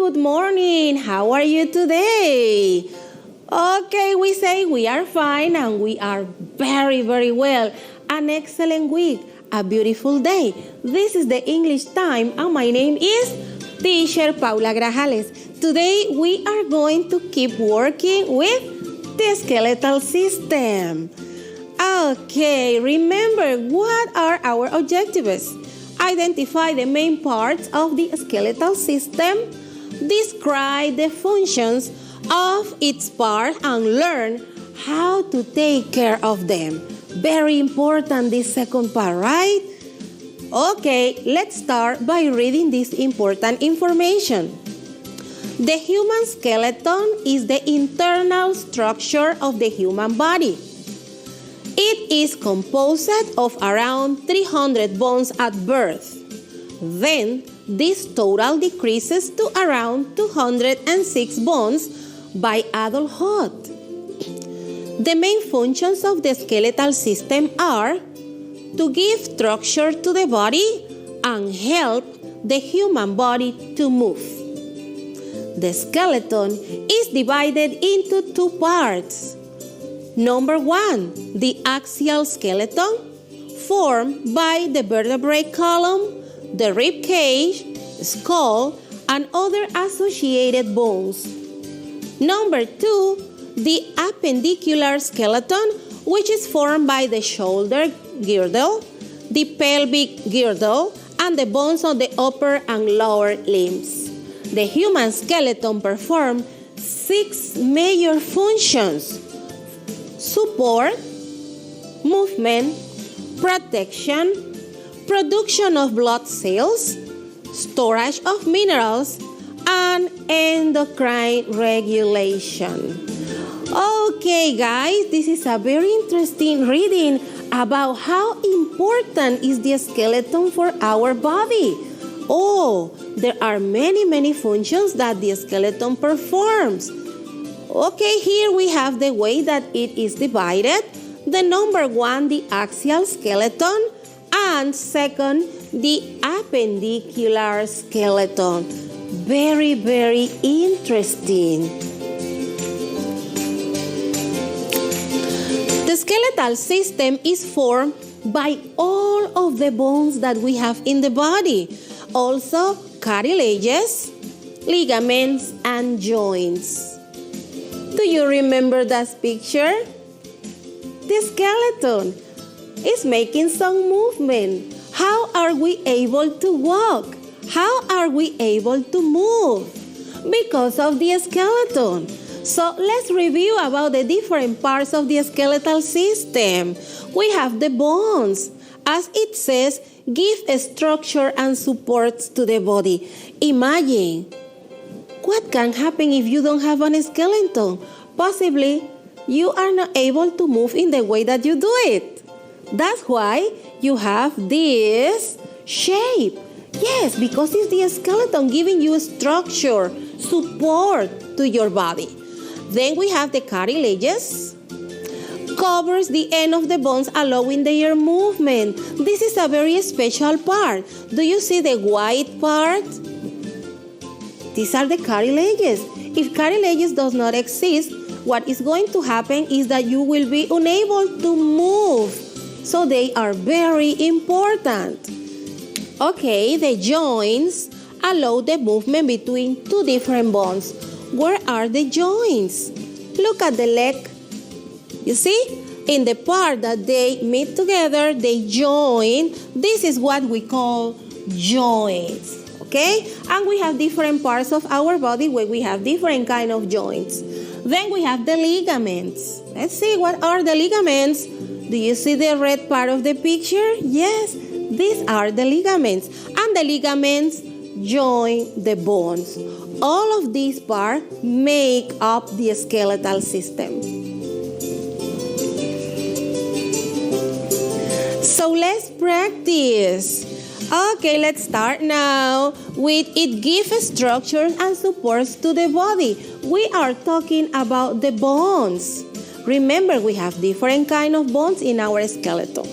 good morning. How are you today? Okay, we say we are fine and we are very, very well. An excellent week, a beautiful day. This is the English time and my name is Teacher Paula Grajales. Today we are going to keep working with the skeletal system. Okay, remember what are our objectives? Identify the main parts of the skeletal system, describe the functions of its part, and learn how to take care of them. Very important, this second part, right? Okay, let's start by reading this important information. The human skeleton is the internal structure of the human body. It is composed of around 300 bones at birth. Then, this total decreases to around 206 bones by adulthood. The main functions of the skeletal system are to give structure to the body and help the human body to move. The skeleton is divided into two parts. Number 1, the axial skeleton, formed by the vertebrae column, the rib cage, skull, and other associated bones. Number 2, the appendicular skeleton, which is formed by the shoulder girdle, the pelvic girdle, and the bones of the upper and lower limbs. The human skeleton performs 6 major functions: support, movement, protection, production of blood cells, storage of minerals, and endocrine regulation. Okay, guys, this is a very interesting reading about how important is the skeleton for our body. Oh, there are many functions that the skeleton performs. Okay, here we have the way that it is divided. The number 1, the axial skeleton, and second, the appendicular skeleton. Very, very interesting. The skeletal system is formed by all of the bones that we have in the body. Also, cartilages, ligaments, and joints. Do you remember that picture? The skeleton is making some movement. How are we able to walk? How are we able to move? Because of the skeleton. So let's review about the different parts of the skeletal system. We have the bones. As it says, give structure and support to the body. Imagine, what can happen if you don't have a skeleton? Possibly, you are not able to move in the way that you do it. That's why you have this shape. Yes, because it's the skeleton giving you structure, support to your body. Then we have the cartilages. Covers the end of the bones, allowing their movement. This is a very special part. Do you see the white part? These are the cartilages. If cartilages does not exist, what is going to happen is that you will be unable to move. So they are very important. Okay, the joints allow the movement between two different bones. Where are the joints? Look at the leg. You see? In the part that they meet together, they join. This is what we call joints. Okay? And we have different parts of our body where we have different kind of joints. Then we have the ligaments. Let's see, what are the ligaments? Do you see the red part of the picture? Yes, these are the ligaments. And the ligaments join the bones. All of these parts make up the skeletal system. So let's practice. Okay, let's start now with it gives structure and supports to the body. We are talking about the bones. Remember, we have different kind of bones in our skeleton.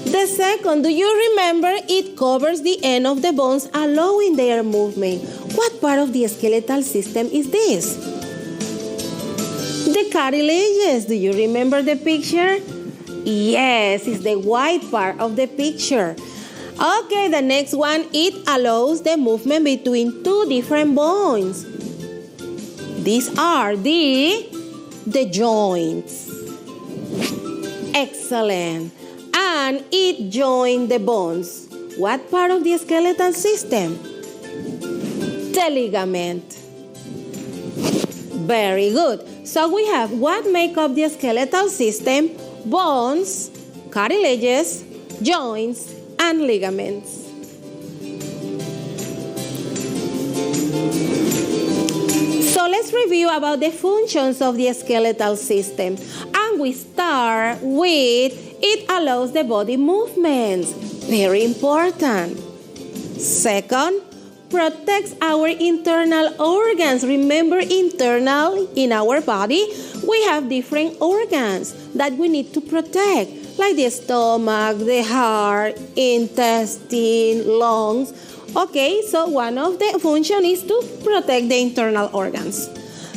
The second, do you remember it covers the end of the bones, allowing their movement? What part of the skeletal system is this? The cartilages. Do you remember the picture? Yes, it's the white part of the picture. Okay, the next one, it allows the movement between two different bones. These are the joints. Excellent. And it joins the bones. What part of the skeletal system? The ligament. Very good. So we have what make up the skeletal system? Bones, cartilages, joints, and ligaments. So let's review about the functions of the skeletal system. And we start with it allows the body movements. Very important. Second, protects our internal organs. Remember, internal in our body, we have different organs that we need to protect, like the stomach, the heart, intestine, lungs. Okay, so one of the functions is to protect the internal organs.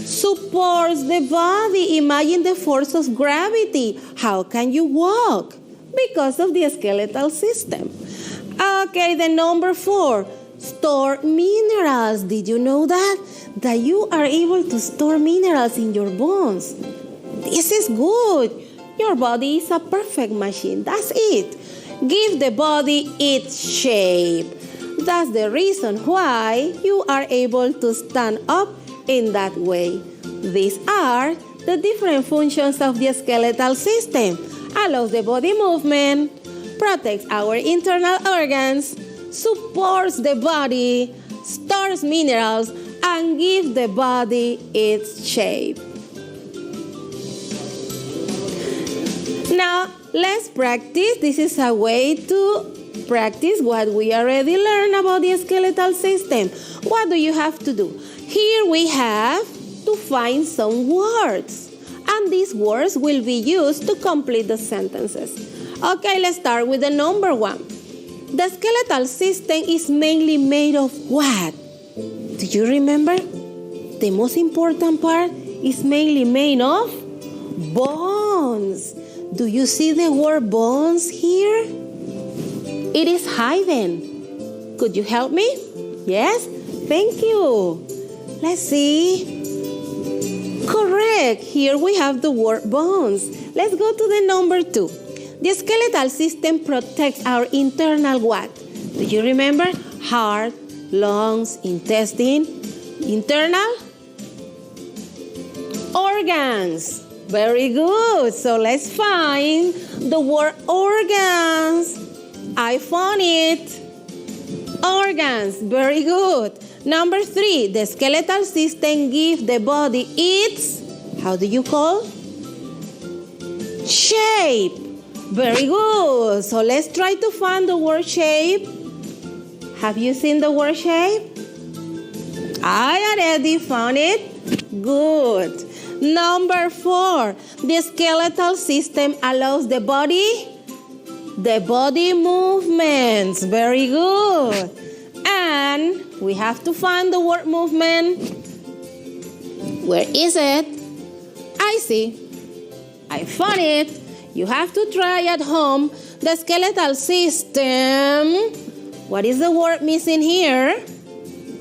Supports the body. Imagine the force of gravity. How can you walk? Because of the skeletal system. Okay, the number 4. Store minerals. Did you know that? That you are able to store minerals in your bones. This is good. Your body is a perfect machine. That's it. Give the body its shape. That's the reason why you are able to stand up in that way. These are the different functions of the skeletal system. Allows the body movement, protects our internal organs, supports the body, stores minerals, and gives the body its shape. Now, let's practice. This is a way to practice what we already learned about the skeletal system. What do you have to do? Here we have to find some words, and these words will be used to complete the sentences. Okay, let's start with the number 1. The skeletal system is mainly made of what? Do you remember? The most important part is mainly made of bones. Do you see the word bones here? It is hidden. Could you help me? Yes? Thank you. Let's see. Correct. Here we have the word bones. Let's go to the number 2. The skeletal system protects our internal what? Do you remember? Heart, lungs, intestine, internal organs. Very good. So let's find the word organs. I found it. Organs. Very good. Number 3, the skeletal system gives the body its, how do you call? Shape. Very good. So let's try to find the word shape. Have you seen the word shape? I already found it. Good. Number 4, the skeletal system allows the body movements. Very good. And we have to find the word movement. Where is it? I see. I found it. You have to try at home. The skeletal system. What is the word missing here?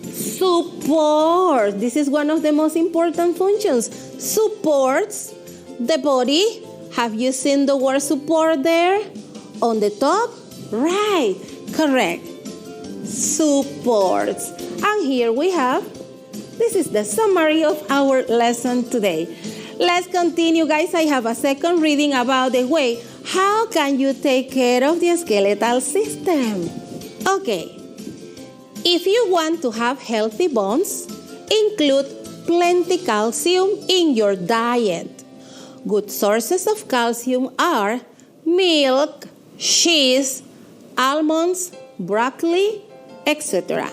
Support. This is one of the most important functions. Supports the body. Have you seen the word support there? On the top? Right. Correct. Supports. And here we have, this is the summary of our lesson today. Let's continue, guys. I have a second reading about the way how can you take care of the skeletal system. Okay. If you want to have healthy bones, include plenty calcium in your diet. Good sources of calcium are milk, cheese, almonds, broccoli, etc.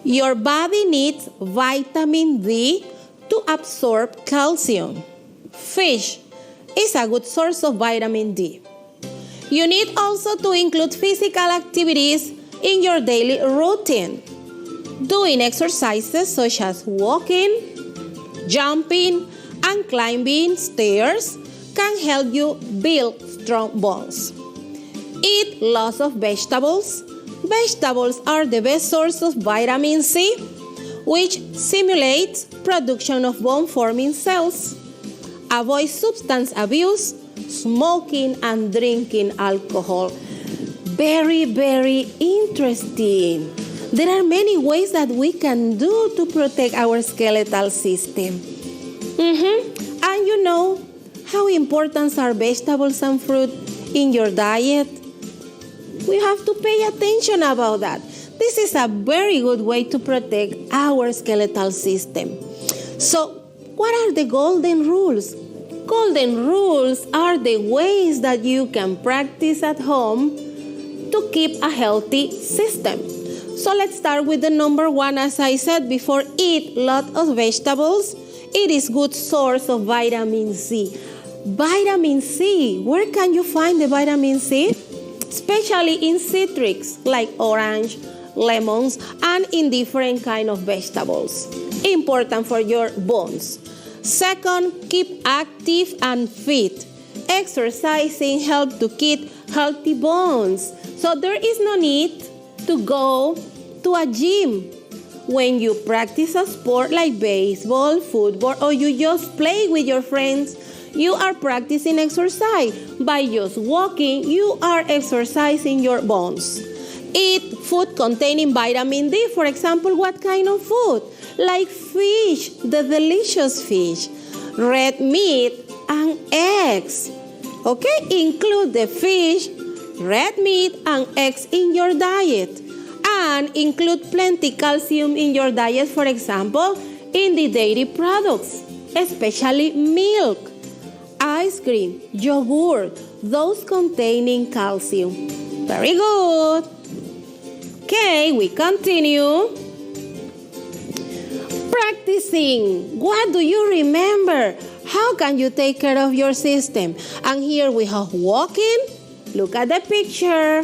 Your body needs vitamin D to absorb calcium. Fish is a good source of vitamin D. You need also to include physical activities in your daily routine. Doing exercises such as walking, jumping, and climbing stairs can help you build strong bones. Eat lots of vegetables. Vegetables are the best source of vitamin C, which stimulates production of bone-forming cells. Avoid substance abuse, smoking, and drinking alcohol. Very, very interesting. There are many ways that we can do to protect our skeletal system. And you know how important are vegetables and fruit in your diet? We have to pay attention about that. This is a very good way to protect our skeletal system. So, what are the golden rules? Golden rules are the ways that you can practice at home to keep a healthy system. So let's start with the number one. As I said before, eat a lot of vegetables. It is good source of vitamin C. Vitamin C, where can you find the vitamin C? Especially in citrus like orange, lemons, and in different kind of vegetables. Important for your bones. Second, keep active and fit. Exercising helps to keep healthy bones. So there is no need to go to a gym. When you practice a sport like baseball, football, or you just play with your friends, you are practicing exercise. By just walking, you are exercising your bones. Eat food containing vitamin D. For example, what kind of food? Like fish, the delicious fish, red meat, and eggs. Okay, include the fish, red meat, and eggs in your diet. And include plenty calcium in your diet, for example, in the dairy products, especially milk, ice cream, yogurt, those containing calcium. Very good. Okay, we continue. Practicing. What do you remember? How can you take care of your system? And here we have walking. Look at the picture.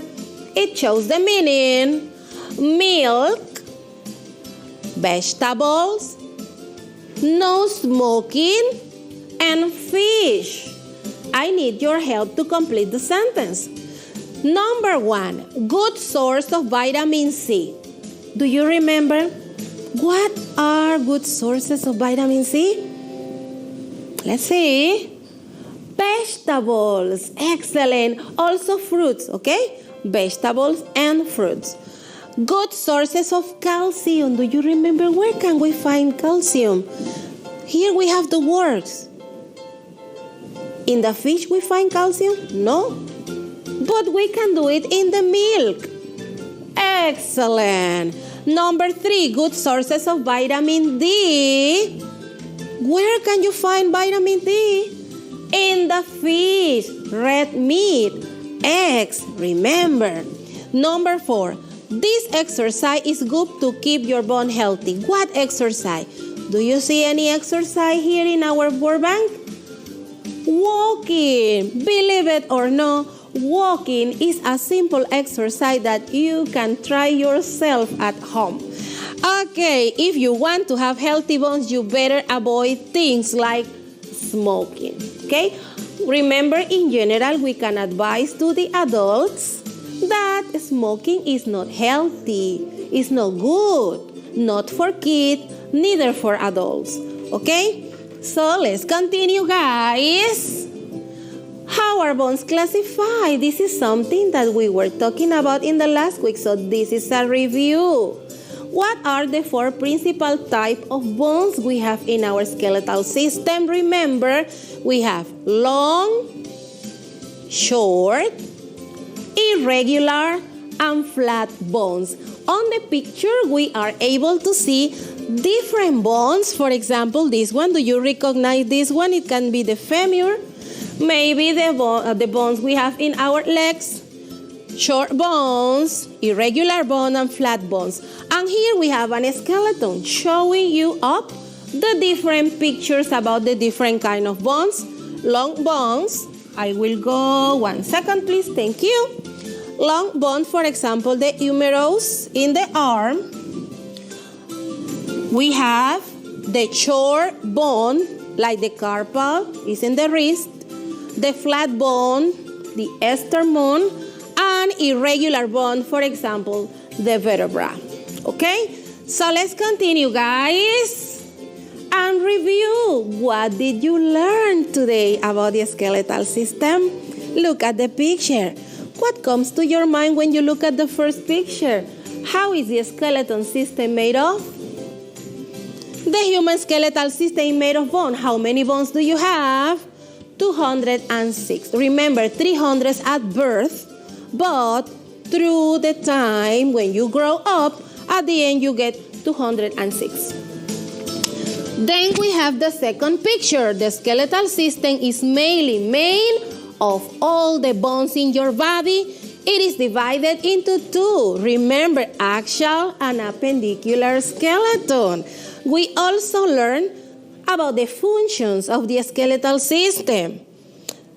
It shows the meaning. Milk, vegetables, no smoking, and fish. I need your help to complete the sentence. Number one, good source of vitamin C. Do you remember? What are good sources of vitamin C? Let's see. Vegetables. Excellent. Also fruits, okay? Vegetables and fruits. Good sources of calcium. Do you remember where can we find calcium? Here we have the words. In the fish we find calcium? No. But we can do it in the milk. Excellent. Number three, good sources of vitamin D. Where can you find vitamin D? In the fish, red meat, eggs. Remember. Number four, this exercise is good to keep your bone healthy. What exercise? Do you see any exercise here in our board bank? Walking. Believe it or not, walking is a simple exercise that you can try yourself at home. Okay, if you want to have healthy bones, you better avoid things like smoking. Okay? Remember, in general, we can advise to the adults that smoking is not healthy, it's not good, not for kids, neither for adults. Okay? So let's continue, guys. How are bones classified? This is something that we were talking about in the last week, so this is a review. What are the four principal types of bones we have in our skeletal system? Remember, we have long, short, irregular, and flat bones. On the picture, we are able to see different bones. For example, this one, do you recognize this one? It can be the femur, maybe the bones we have in our legs, short bones, irregular bone, and flat bones. And here we have an skeleton showing you up the different pictures about the different kind of bones. Long bones, I will go 1 second please, thank you. Long bone, for example, the humerus in the arm. We have the short bone, like the carpal is in the wrist, the flat bone, the sternum, and irregular bone, for example, the vertebra. Okay? So let's continue, guys, and review. What did you learn today about the skeletal system? Look at the picture. What comes to your mind when you look at the first picture? How is the skeleton system made of? The human skeletal system is made of bone. How many bones do you have? 206. Remember, 300 at birth, but through the time when you grow up, at the end you get 206. Then we have the second picture. The skeletal system is mainly made of all the bones in your body. It is divided into two. Remember, axial and appendicular skeleton. We also learn about the functions of the skeletal system.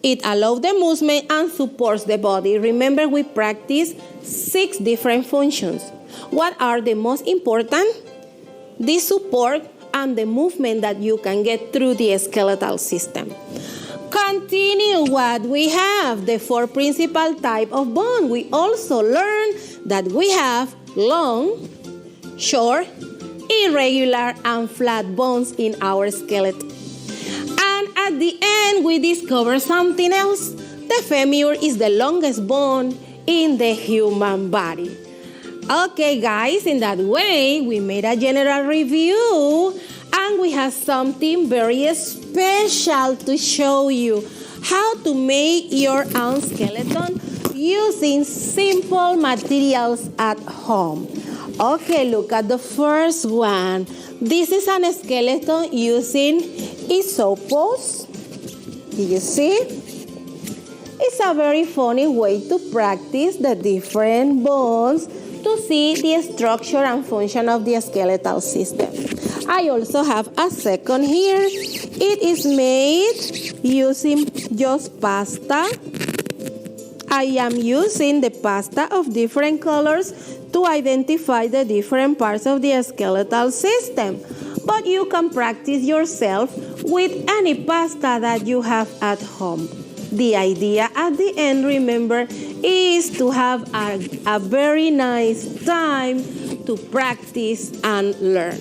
It allows the movement and supports the body. Remember, we practice 6 different functions. What are the most important? The support and the movement that you can get through the skeletal system. Continue what we have, the 4 principal types of bone. We also learn that we have long, short, irregular, and flat bones in our skeleton. And at the end, we discover something else. The femur is the longest bone in the human body. Okay, guys, in that way, we made a general review, and we have something very special to show you. How to make your own skeleton using simple materials at home. Okay, look at the first one. This is a skeleton using isopos. Do you see? It's a very funny way to practice the different bones to see the structure and function of the skeletal system. I also have a second here. It is made using just pasta. I am using the pasta of different colors to identify the different parts of the skeletal system. But you can practice yourself with any pasta that you have at home. The idea at the end, remember, is to have a very nice time to practice and learn.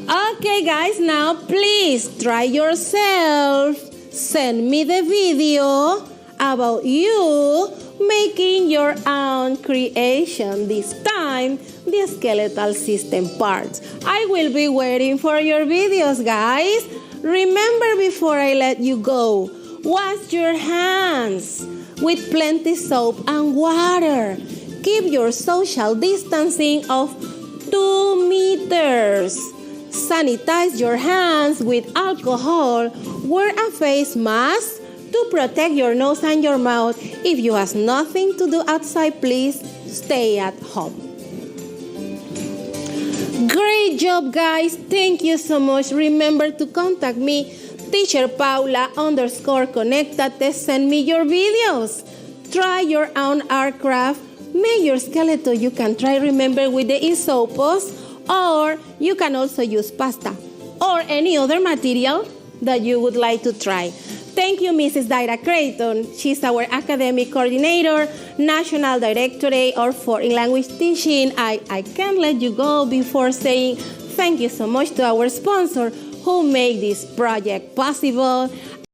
Okay, guys, now please try yourself. Send me the video about you making your own creation, this time the skeletal system parts. I will be waiting for your videos, guys. Remember, before I let you go, wash your hands with plenty soap and water. Keep your social distancing of 2 meters. Sanitize your hands with alcohol. Wear a face mask to protect your nose and your mouth. If you have nothing to do outside, please stay at home. Great job, guys. Thank you so much. Remember to contact me, Teacher Paula _Conéctate. Send me your videos. Try your own art craft. Make your skeleton. You can try, remember, with the isopos, or you can also use pasta or any other material that you would like to try. Thank you, Mrs. Daira Creighton. She's our academic coordinator, National Directorate of Foreign Language Teaching. I can't let you go before saying thank you so much to our sponsor who made this project possible.